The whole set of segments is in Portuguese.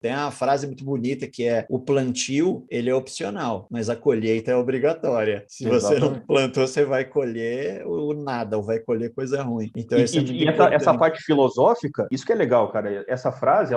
Tem uma frase muito bonita que é: o plantio, ele é opcional, mas a colheita é obrigatória. Se você não Exatamente. plantou, você vai colher o nada, ou vai colher coisa ruim. Então, isso é muito Essa importante. parte filosófica, isso que é legal, cara. Essa frase,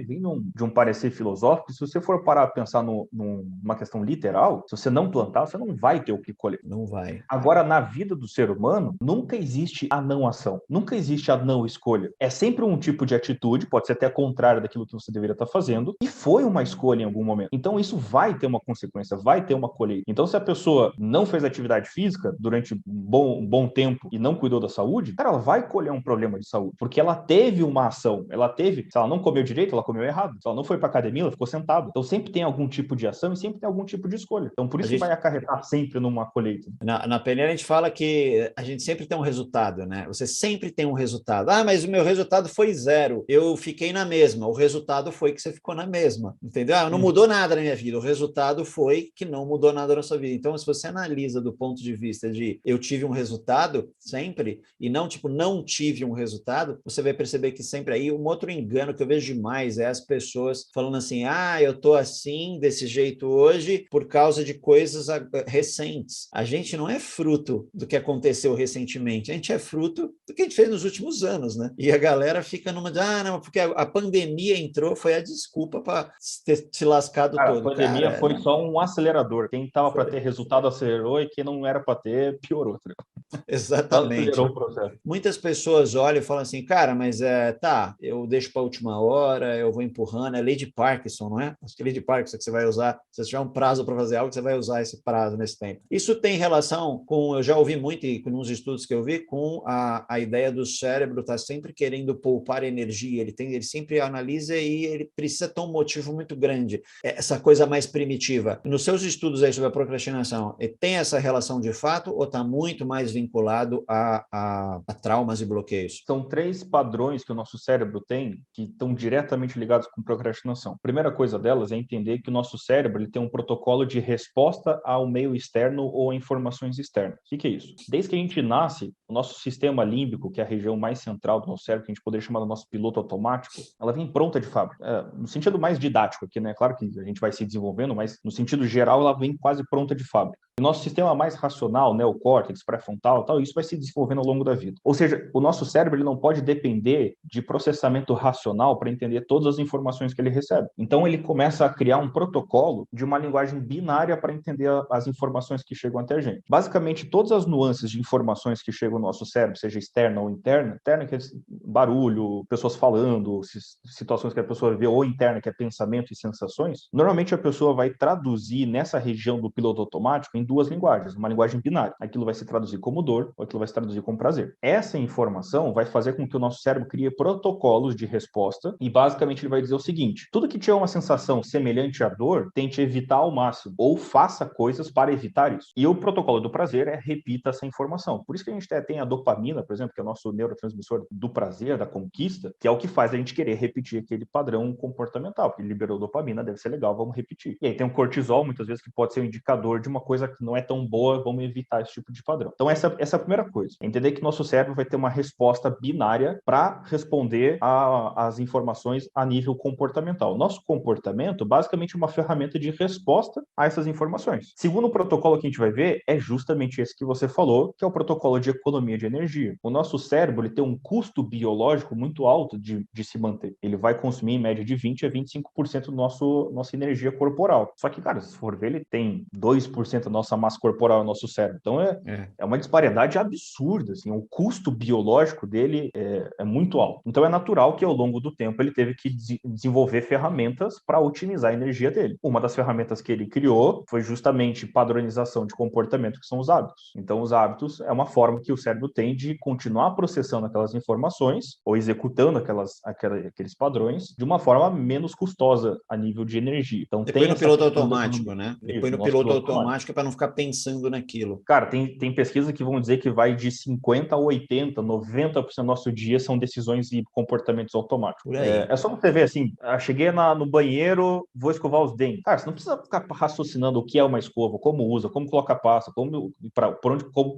vem de um parecer filosófico. Se você for parar a pensar numa questão literal, se você não plantar, você não vai ter o que colher. Não vai. Agora, na vida do ser humano, nunca existe a não ação, nunca existe a não escolha. É sempre um tipo de atitude, pode ser até contrário daquilo que você deveria estar fazendo, e foi uma escolha em algum momento. Então, isso vai ter uma consequência, vai ter uma colheita. Então, se a pessoa não fez atividade física durante um bom tempo e não cuidou da saúde, cara, ela vai colher um problema de saúde, porque ela teve uma ação, se ela não comeu direito, ela comeu errado. Se ela não foi para academia, ela ficou sentada. Então, sempre tem algum tipo de ação e sempre tem algum tipo de escolha. Então, por A isso que vai gente, acarretar sempre numa colheita. na peneira a gente fala que a gente sempre tem um resultado, né? Você sempre tem um resultado. Ah, mas o meu resultado foi zero. Eu fiquei na mesma. O resultado foi que você ficou na mesma, entendeu? Ah, não mudou nada na minha vida. O resultado foi que não mudou nada na sua vida. Então, se você analisa do ponto de vista de eu tive um resultado sempre e não tipo não tive um resultado, você vai perceber que sempre aí um outro engano que eu vejo demais é as pessoas falando assim: "Ah, eu tô assim desse jeito hoje por causa de coisas recentes". A gente não é fruto do que aconteceu recentemente, a gente é fruto do que a gente fez nos últimos anos, né? E a galera fica numa de, não, porque a pandemia entrou, foi a desculpa para ter se lascado Cara, a todo. pandemia Cara, foi não, só um acelerador. Quem estava para foi. ter resultado acelerou e quem não era para ter piorou. Tá ligado? Só acelerou Exatamente. o processo. Muitas pessoas olham e falam assim, cara, mas tá, eu deixo para a última hora, eu vou empurrando, é lei de Parkinson, não é? Acho que é lei de Parkinson que você vai usar, se você tiver um prazo para fazer algo, você vai usar esse prazo nesse tempo. Isso tem relação com, eu já ouvi muito, e com uns estudos que eu vi, com a ideia do cérebro estar sempre querendo poupar energia, ele sempre analisa e ele precisa ter um motivo muito grande, essa coisa mais primitiva. Nos seus estudos aí sobre a procrastinação, tem essa relação de fato ou está muito mais vinculado a traumas e bloqueios? São três padrões que o nosso cérebro tem que estão diretamente ligados com procrastinação. A primeira coisa delas é entender que o nosso cérebro ele tem um protocolo de resposta ao meio externo ou a informações externas. O que é isso? Desde que a gente nasce, o nosso sistema límbico, que é a região mais central do nosso cérebro, que a gente poderia chamar do nosso piloto automático, ela vem pronta de fábrica. No sentido mais didático aqui, né? Claro que a gente vai se desenvolvendo, mas no sentido geral ela vem quase pronta de fábrica. O nosso sistema mais racional, neocórtex, pré-frontal, tal, isso vai se desenvolvendo ao longo da vida. Ou seja, o nosso cérebro ele não pode depender de processamento racional para entender todas as informações que ele recebe. Então ele começa a criar um protocolo de uma linguagem binária para entender as informações que chegam até a gente. Basicamente, todas as nuances de informações que chegam no nosso cérebro, seja externa ou interna, que é barulho, pessoas falando, situações que a pessoa vê, ou interna, que é pensamento e sensações, normalmente a pessoa vai traduzir nessa região do piloto automático em duas linguagens, uma linguagem binária. Aquilo vai se traduzir como dor, ou aquilo vai se traduzir como prazer. Essa informação vai fazer com que o nosso cérebro crie protocolos de resposta e basicamente ele vai dizer o seguinte: tudo que tiver uma sensação semelhante à dor, tente evitar ao máximo ou faça coisas para evitar isso. E o protocolo do prazer é repita essa informação. Por isso que a gente tem a dopamina, por exemplo, que é o nosso neurotransmissor do prazer, da conquista, que é o que faz a gente querer repetir aquele padrão comportamental, porque liberou dopamina, deve ser legal, vamos repetir. E aí tem o cortisol, muitas vezes, que pode ser um indicador de uma coisa que não é tão boa, vamos evitar esse tipo de padrão. Então essa é a primeira coisa. Entender que nosso cérebro vai ter uma resposta binária para responder às informações a nível comportamental. Nosso comportamento, basicamente, é uma ferramenta de resposta a essas informações. Segundo o protocolo que a gente vai ver, é justamente esse que você falou, que é o protocolo de economia de energia. O nosso cérebro ele tem um custo biológico muito alto de se manter. Ele vai consumir em média de 20 a 25% da nossa energia corporal. Só que, cara, se for ver, ele tem 2% da nossa massa corporal no nosso cérebro. Então, é uma disparidade absurda, assim, o custo biológico dele é muito alto. Então é natural que ao longo do tempo ele teve que desenvolver ferramentas para otimizar a energia dele. Uma das ferramentas que ele criou foi justamente padronização de comportamento, que são os hábitos. Então os hábitos é uma forma que o cérebro tem de continuar processando aquelas informações ou executando aqueles padrões de uma forma menos custosa a nível de energia. Então Depois tem no essa piloto questão da automático, economia. né? Depois Isso, no nosso piloto piloto automático. automático é para não ficar pensando naquilo. Cara, tem pesquisas que vão dizer que vai de 50% a 80%, 90% do nosso dia são decisões e comportamentos automáticos. Por aí. É só você ver assim, cheguei no banheiro, vou escovar os dentes. Cara, você não precisa ficar raciocinando o que é uma escova, como usa, como coloca a pasta, como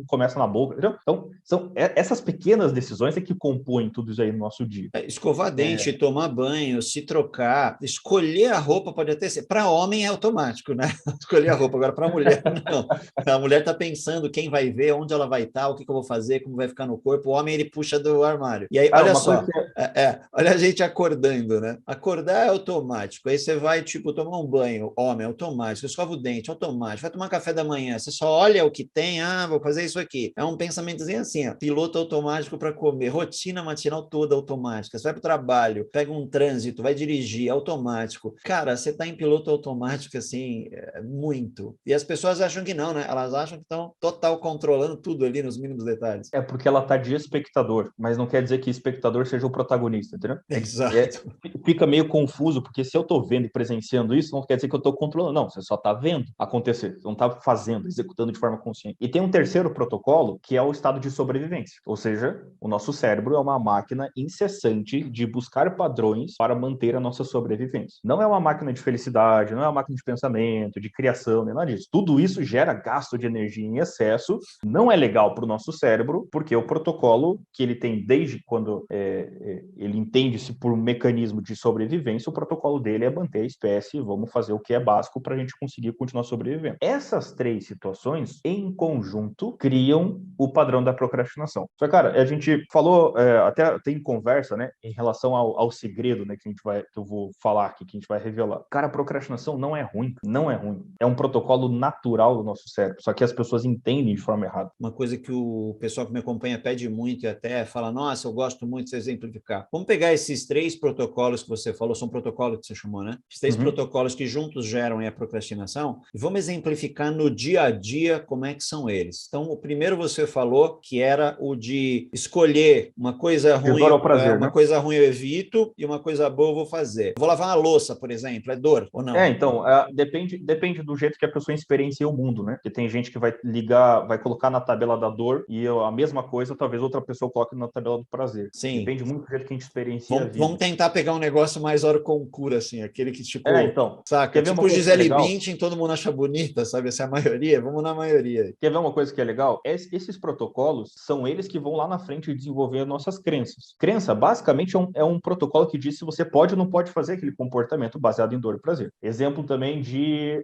começa na boca, entendeu? Então, são essas pequenas decisões é que compõem tudo isso aí no nosso dia. Escovar dente, tomar banho, se trocar, escolher a roupa pode até ser. Para homem é automático, né? Escolher a roupa. Agora, para mulher, não. A mulher está pensando quem vai ver, onde ela vai estar, o que eu vou fazer, como vai ficar no corpo. O homem, ele puxa do armário. E aí, olha só, olha a gente acordando, né? Acordar é automático. Aí você vai, tipo, tomar um banho, homem, automático. Escova o dente, automático. Vai tomar café da manhã, você só olha o que tem, vou fazer isso aqui. É um pensamentozinho assim, ó, piloto automático para comer, rotina matinal toda automática. Você vai para o trabalho, pega um trânsito, vai dirigir, automático. Cara, você está em piloto automático, assim, muito. E as pessoas acham que não, né? Elas acham que estão total controlando tudo ali nos mínimos detalhes. É porque ela tá de espectador, mas não quer dizer que espectador seja o protagonista, entendeu? Exato. Fica meio confuso, porque se eu tô vendo e presenciando isso, não quer dizer que eu tô controlando. Não, você só tá vendo acontecer, você não tá fazendo, executando de forma consciente. E tem um terceiro protocolo, que é o estado de sobrevivência. Ou seja, o nosso cérebro é uma máquina incessante de buscar padrões para manter a nossa sobrevivência. Não é uma máquina de felicidade, não é uma máquina de pensamento, de criação, nem nada disso. Tudo isso gera gasto de energia em excesso, não é legal para o nosso cérebro, porque o protocolo que ele tem desde quando ele entende-se por um mecanismo de sobrevivência, o protocolo dele é manter a espécie, vamos fazer o que é básico para a gente conseguir continuar sobrevivendo. Essas três situações, em conjunto, criam o padrão da procrastinação. Só que, cara, a gente falou, até tem conversa, né, em relação ao segredo, né, que eu vou falar aqui, que a gente vai revelar. Cara, a procrastinação não é ruim, não é ruim. É um protocolo natural do nosso cérebro, só que as pessoas entendem de forma errada. Uma coisa que o pessoal que me acompanha pede muito e até fala, nossa, eu gosto muito de exemplificar. Vamos pegar esses três protocolos que você falou, são protocolos que você chamou, né? Esses três protocolos que juntos geram a procrastinação, e vamos exemplificar no dia a dia como é que são eles. Então, o primeiro você falou que era o de escolher uma coisa ruim, coisa ruim eu evito e uma coisa boa eu vou fazer. Vou lavar uma louça, por exemplo, é dor ou não? Então, depende do jeito que a pessoa experiencia o mundo, né? Porque tem gente que vai colocar na tabela da dor e a mesma coisa, talvez outra pessoa coloque na tabela do prazer. Sim. Depende muito do jeito que a gente experiencia a vida. Vamos tentar pegar um negócio mais hora concura, assim, aquele que tipo, saca? Quer tipo Gisele Bündchen, todo mundo acha bonita, sabe? Essa é a maioria, vamos na maioria. Quer ver uma coisa que é legal? Esses protocolos são eles que vão lá na frente desenvolver as nossas crenças. Crença, basicamente, é um protocolo que diz se você pode ou não pode fazer aquele comportamento baseado em dor e prazer. Exemplo também de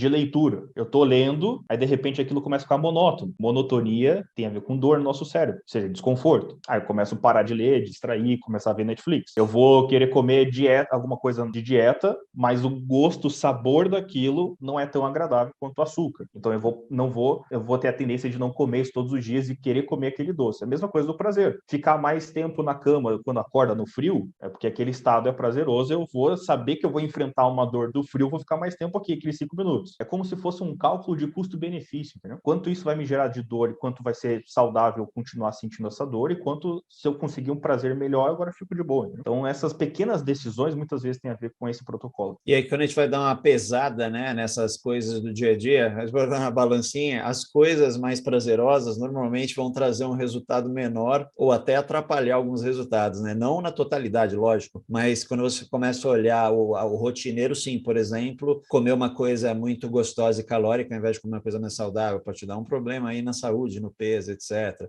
leitura. Eu tô lendo, aí de repente aquilo começa a ficar monótono. Monotonia tem a ver com dor no nosso cérebro, ou seja, desconforto. Aí eu começo a parar de ler, distrair, começar a ver Netflix. Eu vou querer comer alguma coisa de dieta, mas o gosto, o sabor daquilo não é tão agradável quanto o açúcar. Então eu vou ter a tendência de não comer isso todos os dias e querer comer aquele doce. É a mesma coisa do prazer. Ficar mais tempo na cama quando acorda no frio, é porque aquele estado é prazeroso, eu vou saber que eu vou enfrentar uma dor do frio, vou ficar mais tempo aqui, aqueles 5 minutos. É como se fosse um cálculo de custo-benefício, entendeu? Quanto isso vai me gerar de dor e quanto vai ser saudável continuar sentindo essa dor e quanto se eu conseguir um prazer melhor, agora eu fico de boa. Entendeu? Então essas pequenas decisões muitas vezes têm a ver com esse protocolo. E aí quando a gente vai dar uma pesada, né, nessas coisas do dia a dia, a gente vai dar uma balancinha, as coisas mais prazerosas normalmente vão trazer um resultado menor ou até atrapalhar alguns resultados, né? Não na totalidade, lógico, mas quando você começa a olhar o rotineiro, sim, por exemplo, comer uma coisa muito gostosa e calórica ao invés de comer uma coisa mais saudável pode te dar um problema aí na saúde, no peso, etc.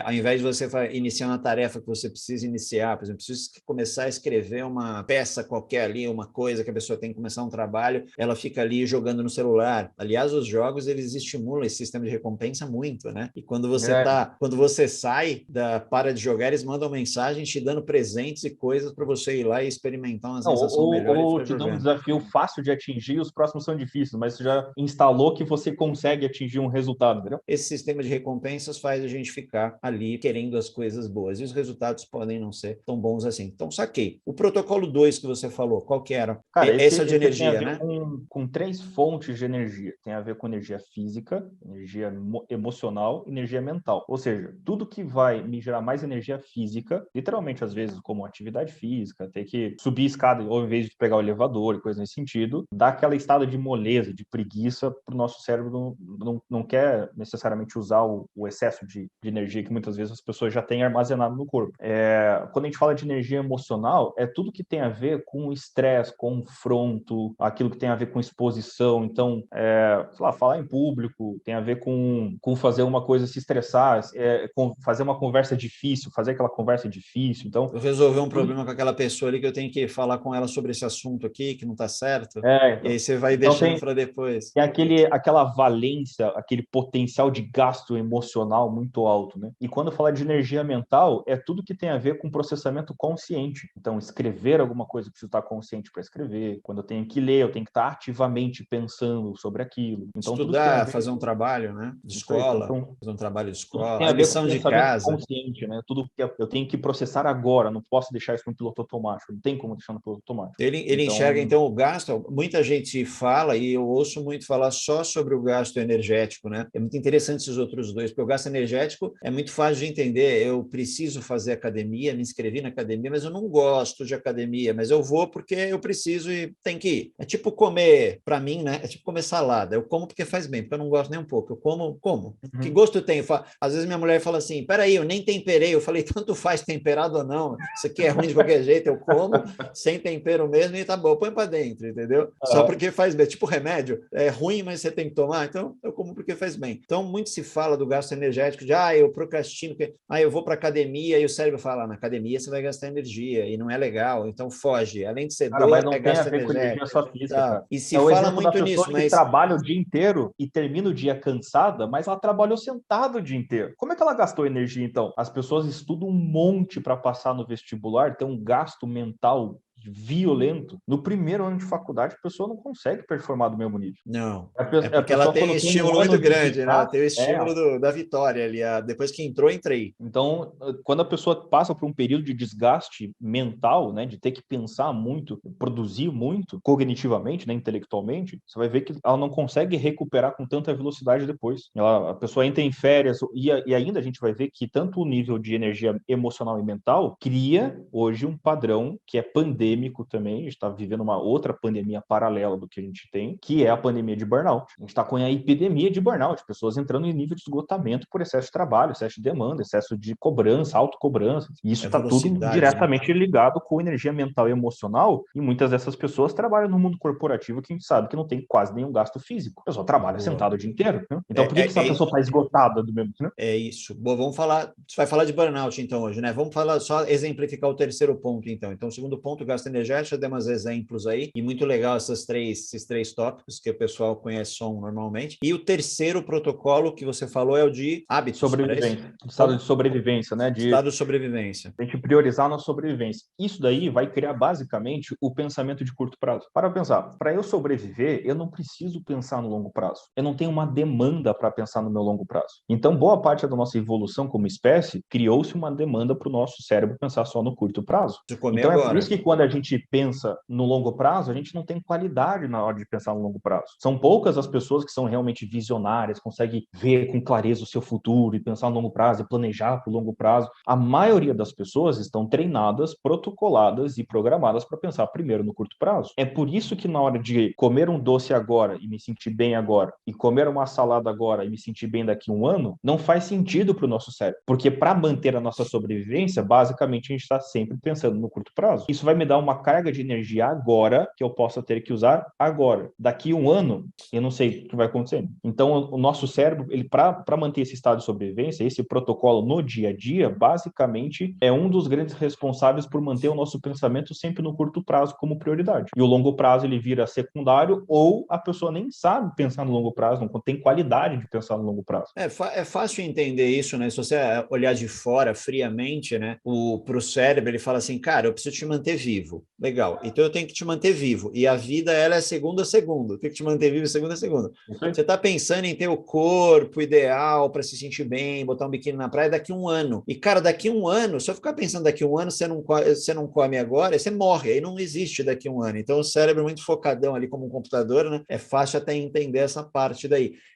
Ao invés de você iniciar uma tarefa que você precisa iniciar, por exemplo, precisa começar a escrever uma peça qualquer ali, uma coisa que a pessoa tem que começar um trabalho, ela fica ali jogando no celular. Aliás, os jogos, eles estimulam esse sistema de recompensa muito, né? E quando você sai, para de jogar, eles mandam mensagem te dando presentes e coisas para você ir lá e experimentar uma sensação melhor. Ou te dão um desafio fácil de atingir, os próximos são difíceis, mas você já instalou que você consegue atingir um resultado, entendeu? Esse sistema de recompensas faz a gente ficar ali querendo as coisas boas, e os resultados podem não ser tão bons assim. Então, saquei. O protocolo 2 que você falou, qual que era? Cara, esse é de energia, tem a ver né? com 3 fontes de energia. Tem a ver com energia física, energia emocional, energia mental. Ou seja, tudo que vai me gerar mais energia física, literalmente às vezes como atividade física, ter que subir escada ao invés de pegar o elevador e coisa nesse sentido, dá aquela estado de moleza, de preguiça, para o nosso cérebro não quer necessariamente usar o excesso de energia que muitas vezes as pessoas já têm armazenado no corpo. Quando a gente fala de energia emocional, é tudo que tem a ver com estresse, confronto, aquilo que tem a ver com exposição. Então, sei lá, falar em público, tem a ver com fazer uma coisa, se estressar, fazer uma conversa difícil, fazer aquela conversa difícil. Então, eu resolver um problema com aquela pessoa ali que eu tenho que falar com ela sobre esse assunto aqui, que não está certo, e aí você vai deixando para depois. Tem aquela valência, aquele potencial de gasto emocional muito alto, né? E quando fala de energia mental, é tudo que tem a ver com processamento consciente. Então, escrever alguma coisa que você está consciente para escrever. Quando eu tenho que ler, eu tenho que estar ativamente pensando sobre aquilo. Então, Estudar, fazer um trabalho, né? De escola, então, fazer um trabalho de tudo que escola, tem a a ver com lição de pensamento casa. consciente, né? Tudo que eu tenho que processar agora, não posso deixar isso no piloto automático, não tem como deixar no piloto automático. Ele enxerga, então, o gasto, muita gente fala, e eu ouço muito falar só sobre o gasto energético, né? É muito interessante esses outros dois, porque o gasto energético é muito fácil de entender. Eu preciso fazer academia, me inscrevi na academia, mas eu não gosto de academia, mas eu vou porque eu preciso e tem que ir. É tipo comer, para mim, né? É tipo comer salada. Eu como porque faz bem, porque eu não gosto nem um pouco. Eu como. Que gosto eu tenho? Às vezes minha mulher fala assim, peraí, eu nem temperei. Eu falei, tanto faz temperado ou não. Isso aqui é ruim de qualquer jeito, eu como sem tempero mesmo e tá bom, põe para dentro, entendeu? Só porque faz bem. Tipo remédio, é ruim, mas você tem que tomar, então eu como porque faz bem. Então, muito se fala do gasto energético, de eu procrastino, eu vou para academia e o cérebro fala, na academia você vai gastar energia e não é legal, então foge. Além de ser Cara, mas dor, não é tem a gasto ver com energia energético. só física, Tá. cara. E se É o fala exemplo da muito pessoa nisso, que mas trabalha o dia inteiro e termina o dia cansada, mas ela trabalhou sentada o dia inteiro. Como é que ela gastou energia, então? As pessoas estudam um monte para passar no vestibular, tem um gasto mental violento. No primeiro ano de faculdade, a pessoa não consegue performar do mesmo nível. não. A É porque ela pessoa, tem um quando tem um estímulo muito ano de grande, né? Ela desgaste, tem o estímulo da vitória ali. Depois que entrou, entrei. então, quando a pessoa passa por um período de desgaste mental, né, de ter que pensar muito, produzir muito, cognitivamente, né, intelectualmente, você vai ver que ela não consegue recuperar com tanta velocidade depois. A pessoa entra em férias e ainda a gente vai ver que tanto o nível de energia emocional e mental cria hoje um padrão que é pandêmico também. A gente está vivendo uma outra pandemia paralela do que a gente tem, que é a pandemia de burnout. A gente está com a epidemia de burnout, pessoas entrando em nível de esgotamento por excesso de trabalho, excesso de demanda, excesso de cobrança, autocobrança. E isso está tudo diretamente ligado com energia mental e emocional, e muitas dessas pessoas trabalham no mundo corporativo que a gente sabe que não tem quase nenhum gasto físico. A pessoa trabalha sentada o dia inteiro. Né? Então, por que essa pessoa está esgotada do mesmo? Né? É isso. Bom, vamos falar. Você vai falar de burnout, então, hoje, né? Vamos falar, só exemplificar o terceiro ponto, então. Então, o segundo ponto, gasto energético, demos exemplos aí, e muito legal esses três tópicos que o pessoal conhece só normalmente. E o terceiro protocolo que você falou é o de hábitos. Sobrevivência. Estado de sobrevivência, né? Estado de sobrevivência. A gente priorizar a nossa sobrevivência. Isso daí vai criar basicamente o pensamento de curto prazo. Para pensar, para eu sobreviver, eu não preciso pensar no longo prazo. Eu não tenho uma demanda para pensar no meu longo prazo. Então, boa parte da nossa evolução como espécie criou-se uma demanda para o nosso cérebro pensar só no curto prazo. Então, é por isso que quando a gente pensa no longo prazo, a gente não tem qualidade na hora de pensar no longo prazo. São poucas as pessoas que são realmente visionárias, conseguem ver com clareza o seu futuro e pensar no longo prazo e planejar para o longo prazo. A maioria das pessoas estão treinadas, protocoladas e programadas para pensar primeiro no curto prazo. É por isso que na hora de comer um doce agora e me sentir bem agora, e comer uma salada agora e me sentir bem daqui a um ano, não faz sentido para o nosso cérebro. Porque para manter a nossa sobrevivência, basicamente a gente está sempre pensando no curto prazo. Isso vai me dar uma carga de energia agora que eu possa ter que usar agora. Daqui a um ano, eu não sei o que vai acontecer. Então, o nosso cérebro, ele para manter esse estado de sobrevivência, esse protocolo no dia a dia, basicamente é um dos grandes responsáveis por manter o nosso pensamento sempre no curto prazo como prioridade. E o longo prazo ele vira secundário ou a pessoa nem sabe pensar no longo prazo, não tem qualidade de pensar no longo prazo. É fácil entender isso, né? Se você olhar de fora friamente, né? Para o cérebro, ele fala assim, cara, eu preciso te manter vivo. Legal. Então eu tenho que te manter vivo. E a vida, ela é segundo a segundo. Eu tenho que te manter vivo segundo a segundo. Você está pensando em ter o corpo ideal para se sentir bem, botar um biquíni na praia daqui a um ano. E, cara, daqui a um ano, se eu ficar pensando daqui a um ano, você não come agora, você morre. Aí não existe daqui a um ano. Então o cérebro é muito focadão ali como um computador, né? É fácil até entender essa parte daí.